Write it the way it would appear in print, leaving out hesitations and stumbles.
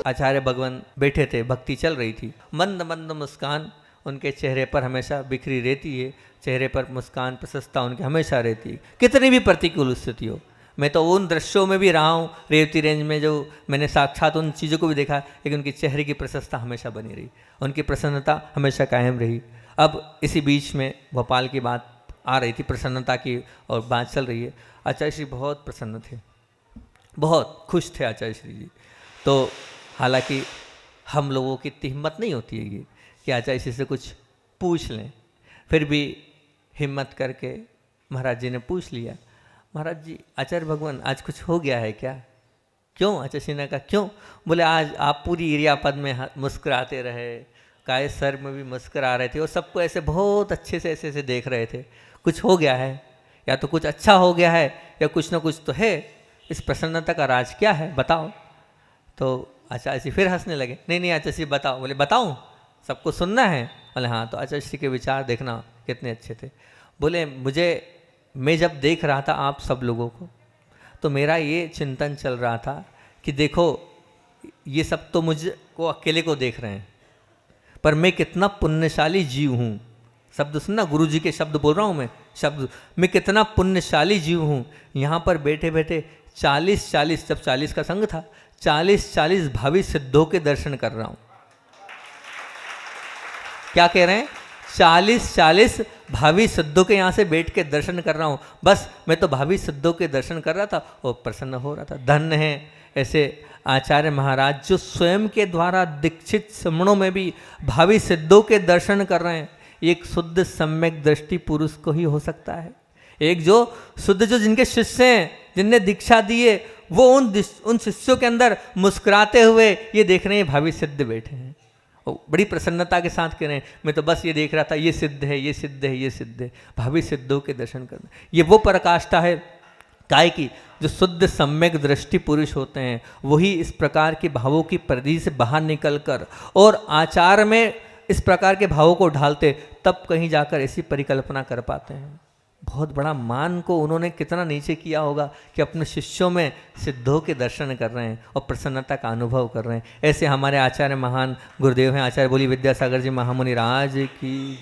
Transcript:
आचार्य भगवान बैठे थे, भक्ति चल रही थी, मंद मंद मुस्कान उनके चेहरे पर हमेशा बिखरी रहती है, चेहरे पर मुस्कान प्रसन्नता उनकी हमेशा रहती है, कितनी भी प्रतिकूल स्थिति हो। मैं तो उन दृश्यों में भी रहा हूँ रेवती रेंज में, जो मैंने साक्षात उन चीज़ों को भी देखा, लेकिन उनके चेहरे की प्रसन्नता हमेशा बनी रही, उनकी प्रसन्नता हमेशा कायम रही। अब इसी बीच में भोपाल की बात आ रही थी, प्रसन्नता की, और बात चल रही है। आचार्य श्री बहुत प्रसन्न थे, बहुत खुश थे आचार्य श्री जी। तो हालांकि हम लोगों की इतनी हिम्मत नहीं होती है ये कि आचार्य श्री से कुछ पूछ लें, फिर भी हिम्मत करके महाराज जी ने पूछ लिया, महाराज जी आचार्य भगवान आज कुछ हो गया है क्या? क्यों? आचार्य श्री ने कहा क्यों? बोले आज आप पूरी इरियापद में मुस्कुराते रहे, काय सर में भी मुस्कुरा रहे थे, और सबको ऐसे बहुत अच्छे से ऐसे देख रहे थे, कुछ हो गया है? या तो कुछ अच्छा हो गया है या कुछ ना कुछ तो है, इस प्रसन्नता का राज क्या है बताओ। तो आचार्य श्री फिर हंसने लगे, नहीं नहीं आचार्य श्री बताओ। बोले बताऊं, सबको सुनना है? बोले हाँ। तो आचार्य श्री के विचार देखना कितने अच्छे थे। बोले मैं जब देख रहा था आप सब लोगों को, तो मेरा ये चिंतन चल रहा था कि देखो ये सब तो मुझको अकेले को देख रहे हैं, पर मैं कितना पुण्यशाली जीव हूँ। शब्द सुनना, गुरु जी के शब्द बोल रहा हूँ मैं, शब्द, मैं कितना पुण्यशाली जीव हूँ। यहाँ पर बैठे बैठे 40 जब 40 का संग था, 40 भावी सिद्धों के दर्शन कर रहा हूँ। क्या कह रहे हैं? 40 भावी सिद्धों के यहाँ से बैठ के दर्शन कर रहा हूँ। बस मैं तो भावी सिद्धों के दर्शन कर रहा था और प्रसन्न हो रहा था। धन्य है ऐसे आचार्य महाराज जो स्वयं के द्वारा दीक्षित श्रमणों में भी भावी सिद्धों के दर्शन कर रहे हैं। एक शुद्ध सम्यक दृष्टि पुरुष को ही हो सकता है। एक जो शुद्ध, जो जिनके शिष्य हैं, जिनने दीक्षा दी है, वो उन शिष्यों के अंदर मुस्कुराते हुए ये देख रहे हैं भावी सिद्ध बैठे हैं, बड़ी प्रसन्नता के साथ कह रहे हैं मैं तो बस ये देख रहा था, ये सिद्ध है, ये सिद्ध है, ये सिद्ध है। भावी सिद्धों के दर्शन करना, ये वो पराकाष्ठा है काय की जो शुद्ध सम्यक दृष्टि पुरुष होते हैं, वही इस प्रकार के भावों की परिधि से बाहर निकलकर और आचार में इस प्रकार के भावों को ढालते, तब कहीं जाकर ऐसी परिकल्पना कर पाते हैं। बहुत बड़ा मान को उन्होंने कितना नीचे किया होगा कि अपने शिष्यों में सिद्धों के दर्शन कर रहे हैं और प्रसन्नता का अनुभव कर रहे हैं। ऐसे हमारे आचार्य महान गुरुदेव हैं, आचार्य बोली विद्यासागर जी महामुनि राज की।